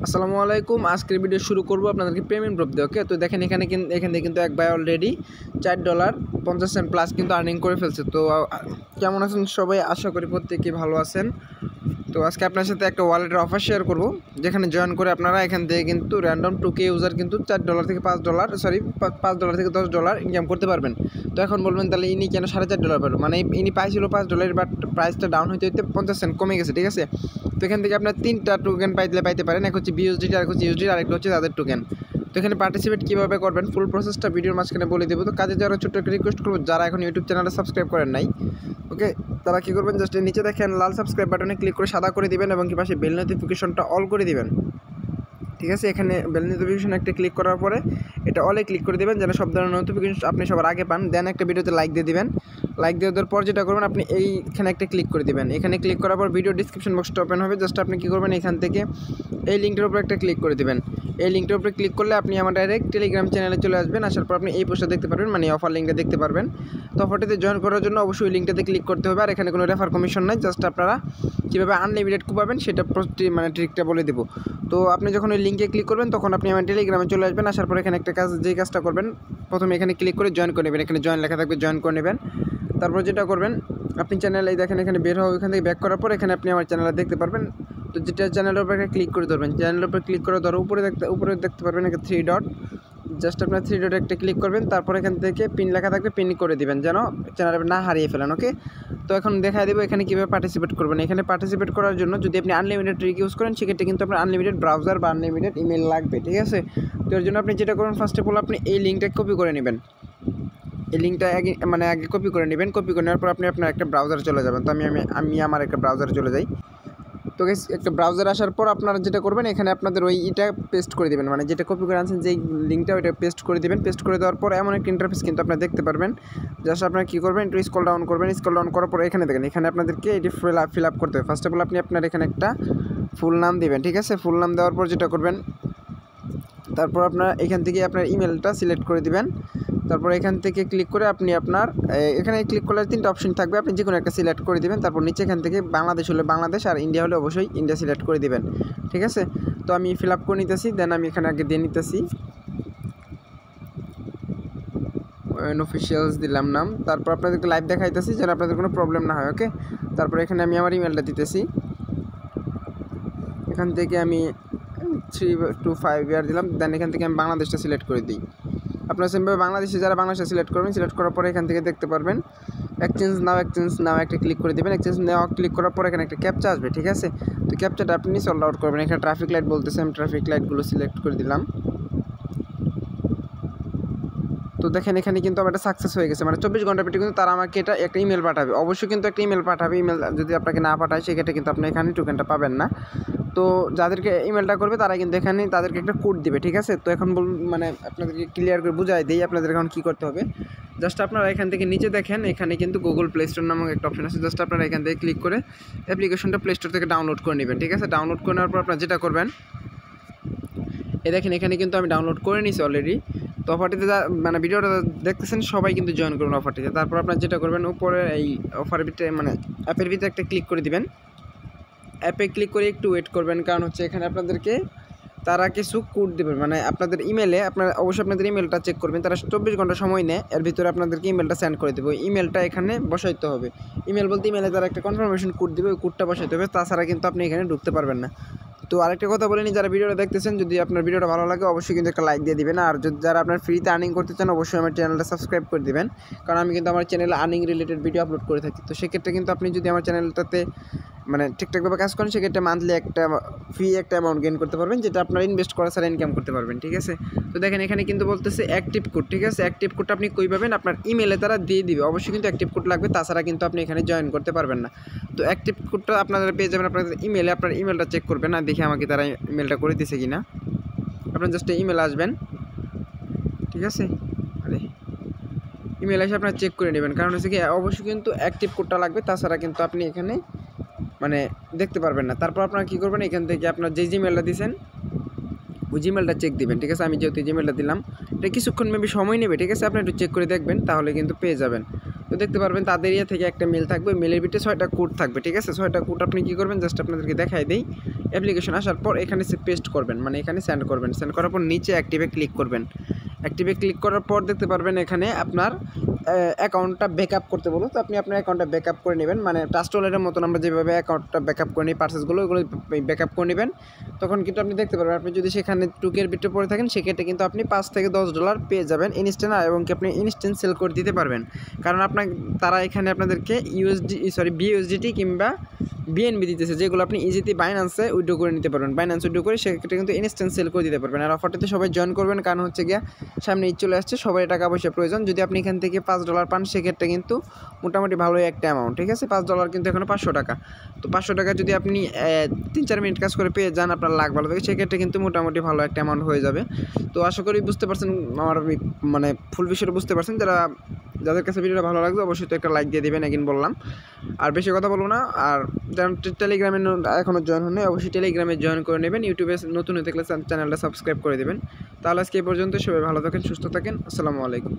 আসসালামু আলাইকুম। আজকের ভিডিও শুরু করব আপনাদেরকে পেমেন্ট প্রুফ দিয়ে। ওকে, তো দেখেন এখানে কিন্তু এক ভাই অলরেডি $4.50 প্লাস কিন্তু আর্নিং করে ফেলছে। তো কেমন আছেন সবাই? আশা করি প্রত্যেকেই ভালো আছেন। তো আজকে আপনার সাথে একটা ওয়ালেটের অফার শেয়ার করব, যেখানে জয়েন করে আপনারা এখান থেকে কিন্তু র্যান্ডম 2K ইউজার কিন্তু $4 থেকে $5 থেকে $10 ইনকাম করতে পারবেন। তো এখন বলবেন তাহলে ইনি কেন $4.5 পারবেন? মানে ইনি পাইছিল $5, বাট প্রাইসটা ডাউন হইতে 50 সেন্ট কমে গেছে, ঠিক আছে। তো এখান থেকে আপনার 3টা টোকেন পাইতে পারেন। এক হচ্ছে BUSD, আর হচ্ছে USD, আর একটা হচ্ছে তাদের টোকেন। তো এখানে পার্টিসিপেট কীভাবে করবেন ফুল প্রসেসটা ভিডিওর মাঝখানে বলে দেবো। তো কাজে যাওয়ার ছোট্ট একটা রিকোয়েস্ট করবো, যারা এখন ইউটিউব চ্যানেলে সাবস্ক্রাইব করেন নাই, ওকে, তারা কী করবেন, জাস্ট নিচে দেখেন লাল সাবস্ক্রাইব বাটনে ক্লিক করে সাদা করে দিবেন এবং কি পাশে বেল নোটিফিকেশনটা অল করে দিবেন, ঠিক আছে। এখানে বেল নোটিফিকেশন একটা ক্লিক করার পরে এটা অলে ক্লিক করে দেবেন, যেন সব ধরনের নোটিফিকেশন আপনি সবার আগে পান। দেন একটা ভিডিওতে লাইক দিয়ে দিবেন। লাইক দিয়ে দেওয়ার পর যেটা করবেন, আপনি এইখানে একটা ক্লিক করে দেবেন। এখানে ক্লিক করার পর ভিডিও ডিসক্রিপশন বক্সটা ওপেন হবে। জাস্ট আপনি কী করবেন, এখান থেকে এই লিঙ্কটার উপরে একটা ক্লিক করে দেবেন। এই লিঙ্কটার উপরে ক্লিক করলে আপনি আমার ডাইরেক্ট টেলিগ্রাম চ্যানেলে চলে আসবেন। আসার পর আপনি এই পোস্টটা দেখতে পারবেন, মানে অফার লিঙ্কটা দেখতে পারবেন। তো অফারটিতে জয়েন করার জন্য অবশ্যই লিঙ্কটাতে ক্লিক করতে হবে। আর এখানে কোনো রেফার কমিশন নাই। জাস্ট আপনারা কীভাবে আনলিমিটেড পাবেন সেটা ট্রিকটা বলে দেবো। তো আপনি যখন ওই লিঙ্কে ক্লিক করবেন তখন আপনি আমার টেলিগ্রামে চলে আসবেন। আসার পর এখানে একটা কাজটা করবেন, প্রথমে এখানে ক্লিক করে জয়েন করে নেবেন। এখানে জয়েন লেখা থাকবে, জয়েন করে নেবেন। তারপর যেটা করবেন, আপনি চ্যানেলে দেখেন এখানে বের হওয়া, এখান থেকে ব্যাক করার পর এখানে আপনি আমার চ্যানেলে দেখতে পারবেন। তো যেটা চ্যানেলের উপরে ক্লিক করে ধরবেন, চ্যানেলের উপরে ক্লিক করে ধরো উপরে দেখতে পারবেন একটা 3 ডট। জাস্ট আপনার 3 ডটে একটা ক্লিক করবেন। তারপর এখান থেকে পিন লেখা থাকবে, পিন করে দিবেন যেন চ্যানেলে না হারিয়ে ফেলেন। ওকে, তো এখন দেখাই দেবো এখানে কীভাবে পার্টিসিপেট করবেন। এখানে পার্টিসিপেট করার জন্য যদি আপনি আনলিমিটেড ট্রিক ইউজ করেন, সেক্ষেত্রে কিন্তু আপনার আনলিমিটেড ব্রাউজার বা আনলিমিটেড ইমেল লাগবে, ঠিক আছে। তো এর জন্য আপনি যেটা করবেন, ফার্স্ট অফ অল আপনি এই লিঙ্কটা কপি করে নেবেন। এই লিঙ্কটা আগে কপি করে নেবেন। কপি করে নেওয়ার পর আপনি আপনার একটা ব্রাউজারে চলে যাবেন। তো আমি আমার একটা ব্রাউজারে চলে যাই। তো গাইস, একটা ব্রাউজার আসার পর আপনারা যেটা করবেন, এখানে আপনাদের এটা পেস্ট করে দেবেন, মানে যেটা কপি করে আনছেন যেই লিঙ্কটা ওইটা পেস্ট করে দেবেন। পেস্ট করে দেওয়ার পর এমন একটা ইন্টারফেস কিন্তু আপনারা দেখতে পারবেন। জাস্ট আপনারা কী করবেন, একটু স্ক্রল ডাউন করবেন। স্ক্রল ডাউন করার পর এখানে দেখেন, এখানে আপনাদেরকে এটি ফিল আপ করতে হবে। ফার্স্ট অফ অল আপনি আপনার এখানে একটা ফুল নাম দেবেন, ঠিক আছে। ফুল নাম দেওয়ার পর যেটা করবেন, তারপর আপনার এখান থেকে আপনার ইমেলটা সিলেক্ট করে দিবেন। তারপর এখান থেকে ক্লিক করে আপনি আপনার এখানে ক্লিক করলে 3টা অপশন থাকবে, আপনি যে কোনো একটা সিলেক্ট করে দিবেন। তারপর নিচে এখান থেকে বাংলাদেশ হলে বাংলাদেশ, আর ইন্ডিয়া হলে অবশ্যই ইন্ডিয়া সিলেক্ট করে দিবেন, ঠিক আছে। তো আমি ফিল আপ করে নিতেছি, দেন আমি এখানে আগে দিয়ে নিতেছি অফিসিয়ালস দিলাম নাম। তারপর আপনাদেরকে লাইভ দেখাইতেছি যেন আপনাদের কোনো প্রবলেম না হয়। ওকে, তারপর এখানে আমি আমার ইমেলটা দিতেছি। এখান থেকে আমি 325 ইয়ার দিলাম। দেন এখান থেকে আমি বাংলাদেশটা সিলেক্ট করে দিই। আপনারা সিম্পলি বাংলাদেশে যারা বাংলাদেশে সিলেক্ট করবেন, সিলেক্ট করার পরে এখান থেকে দেখতে পারবেন এক্সচেঞ্জ নাও একটা ক্লিক করে দেবেন। এক্সচেঞ্জ নাও ক্লিক করার পর এখানে একটা ক্যাপচা আসবে, ঠিক আছে। তো ক্যাপচাটা আপনি সলভ আউট করবেন। এখানে ট্রাফিক লাইট বলতেছে, আমি ট্রাফিক লাইটগুলো সিলেক্ট করে দিলাম। তো দেখেন এখানে কিন্তু আমার এটা সাকসেস হয়ে গেছে, মানে 24 ঘন্টার ভিতরে কিন্তু তারা আমাকে এটা একটা ইমেল পাঠাবে। অবশ্যই কিন্তু একটা ইমেল পাঠাবে। ইমেল যদি আপনাকে না পাঠায়, সেক্ষেত্রে কিন্তু আপনি এখানে টোকেনটা পাবেন না। তো যাদেরকে ইমেলটা করবে তারা কিন্তু এখানে তাদেরকে একটা কোড দিবে, ঠিক আছে। তো এখন মানে আপনাদেরকে ক্লিয়ার করে বুঝাই দিই আপনাদের এখন কী করতে হবে। জাস্ট আপনারা এখান থেকে নিচে দেখেন, এখানে কিন্তু গুগল প্লে স্টোর নামক একটা অপশন আছে। জাস্ট আপনারা এখান থেকে ক্লিক করে অ্যাপ্লিকেশনটা প্লে স্টোর থেকে ডাউনলোড করে নেবেন, ঠিক আছে। ডাউনলোড করে নেওয়ার পর আপনারা যেটা করবেন, দেখেন এখানে কিন্তু আমি ডাউনলোড করে নিয়েছি অলরেডি। তো অফারটিতে মানে ভিডিওটা দেখতেছেন সবাই কিন্তু জয়েন করুন অফারটিতে। তারপর আপনারা যেটা করবেন, উপরে এই অফারের ভিতরে মানে অ্যাপের ভিতরে একটা ক্লিক করে দিবেন। অ্যাপে ক্লিক করে একটু ওয়েট করবেন, কারণ হচ্ছে এখানে আপনাদেরকে তারা কিছু কোড দেবেন, মানে আপনাদের ইমেলে অবশ্যই আপনাদের ইমেলটা চেক করবেন। তারা 24 ঘন্টা সময় নেয়, এর ভিতরে আপনাদেরকে ইমেলটা সেন্ড করে দেবে। ইমেলটা এখানে বসাইতে হবে। ইমেল বলতে ইমেলে তারা একটা কনফার্মেশন কোড দেবে, ওই কোডটা বসাইতে হবে, তাছাড়া কিন্তু আপনি এখানে ঢুকতে পারবেন না। তো আরেকটা কথা বলে নিই, যারা ভিডিওটা দেখতেছেন, যদি আপনার ভিডিওটা ভালো লাগে অবশ্যই কিন্তু একটা লাইক দিয়ে দিবেন। আর যারা আপনার ফ্রিতে আর্নিং করতে চান, অবশ্যই আমার চ্যানেলটা সাবস্ক্রাইব করে দিবেন, কারণ আমি কিন্তু আমার চ্যানেলে আর্নিং রিলেটেড ভিডিও আপলোড করে থাকি। তো সেক্ষেত্রে কিন্তু আপনি যদি আমার চ্যানেলটাতে মানে ঠিকঠাকভাবে কাজ করেন, সেক্ষেত্রে মান্থলি একটা অ্যামাউন্ট গেইন করতে পারবেন, যেটা আপনার ইনভেস্ট করা ছাড়া ইনকাম করতে পারবেন, ঠিক আছে। তো দেখেন এখানে কিন্তু বলতেছে অ্যাক্টিভ কোড, ঠিক আছে। অ্যাক্টিভ কোডটা আপনি কই পাবেন? আপনার ইমেলে তারা দিয়ে দিবে। অবশ্যই কিন্তু অ্যাক্টিভ কোড লাগবে, তাছাড়া কিন্তু আপনি এখানে জয়েন করতে পারবেন না। তো অ্যাক্টিভ কোডটা আপনারা পেয়ে যাবেন আপনাদের ইমেলে। আপনার ইমেলটা চেক করবেন, না দেখে আমাকে তারা ইমেলটা করে দিয়েছে কিনা। আপনার জাস্ট ইমেল আসবেন, ঠিক আছে। আরে ইমেল এসে আপনারা চেক করে নেবেন, কারণ হচ্ছে কি অবশ্যই কিন্তু অ্যাক্টিভ কোডটা লাগবে, তাছাড়া কিন্তু আপনি এখানে মানে দেখতে পারবেন না। তারপর আপনারা কী করবেন, এখান থেকে আপনার যে জিমেলটা দিয়েছেন ওই জিমেলটা চেক দিবেন, ঠিক আছে। আমি যেহেতু জিমেলটা দিলাম, এটা কিছুক্ষণ মেবি সময় নেবে, ঠিক আছে। আপনি একটু চেক করে দেখবেন, তাহলে কিন্তু পেয়ে যাবেন। তো দেখতে পারবেন তাদের থেকে একটা মেল থাকবে, মেলের ভিতরে 6টা কোড থাকবে, ঠিক আছে। 6টা কোড আপনি কী করবেন, জাস্ট আপনাদেরকে দেখাই দিই। অ্যাপ্লিকেশন আসার পর এখানে পেস্ট করবেন, মানে এখানে সেন্ড করবেন। সেন্ড করার পর নিচে অ্যাক্টিভে ক্লিক করবেন। অ্যাক্টিভে ক্লিক করার পর দেখতে পারবেন এখানে আপনার অ্যাকাউন্টটা ব্যাকআপ করতে বলো, তো আপনি আপনার অ্যাকাউন্টটা ব্যাকআপ করে নেবেন, মানে ট্রাস্ট ওয়ালেটের মতন আমরা যেভাবে অ্যাকাউন্টটা ব্যাকআপ করে নিই পার্সেসগুলো, ওগুলো ব্যাকআপ করে নেবেন। তখন কিন্তু আপনি দেখতে পারবেন আপনি যদি সেখানে টুকের ভিতরে পড়ে থাকেন সেক্ষেত্রে কিন্তু আপনি $5 থেকে $10 পেয়ে যাবেন ইনস্ট্যান্ট, এবং কি আপনি ইনস্ট্যান্ট সেল করে দিতে পারবেন। কারণ তারা এখানে আপনাদেরকে বিইউএসডিটি কিংবা বিএনবি দিতেছে, যেগুলো আপনি ইজিতে বাইন্যান্সে উইথড্র করে নিতে পারবেন। বাইন্যান্স উইথড্র করে সেক্ষেত্রে কিন্তু ইনস্ট্যান্ট সেল করে দিতে পারবেন। আর অফারটিতে সবাই জয়েন করবেন, কারণ হচ্ছে গিয়া সামনে ঈদ চলে আসছে, সবাই টাকা পয়সা প্রয়োজন। যদি আপনি এখান থেকে $5 পান সেক্ষেত্রে কিন্তু মোটামুটি ভালোই একটা অ্যামাউন্ট, ঠিক আছে। $5 কিন্তু এখানে 500 টাকা। তো 500 টাকা যদি আপনি 3-4 মিনিট কাজ করে পেয়ে যান, আপনার লাখ ভালো থাকে, সেক্ষেত্রে কিন্তু মোটামুটি ভালো একটা অ্যামাউন্ট হয়ে যাবে। তো আশা করি বুঝতে পারছেন, আমার মানে ফুল বিষয়টা বুঝতে পারছেন। যাদের কাছে ভিডিওটা ভালো লাগবে অবশ্যই তো একটা লাইক দিয়ে দেবেন, একদিন বললাম। আর বেশি কথা বলবো না। আর যারা টেলিগ্রামে এখনও জয়েন হয়নি অবশ্যই টেলিগ্রামে জয়েন করে নেবেন। ইউটিউবে নতুন হয়ে থাকলে চ্যানেলটা সাবস্ক্রাইব করে দেবেন। তাহলে আজকে এই পর্যন্ত, সবাই ভালো থাকেন, সুস্থ থাকেন, আসসালামু আলাইকুম।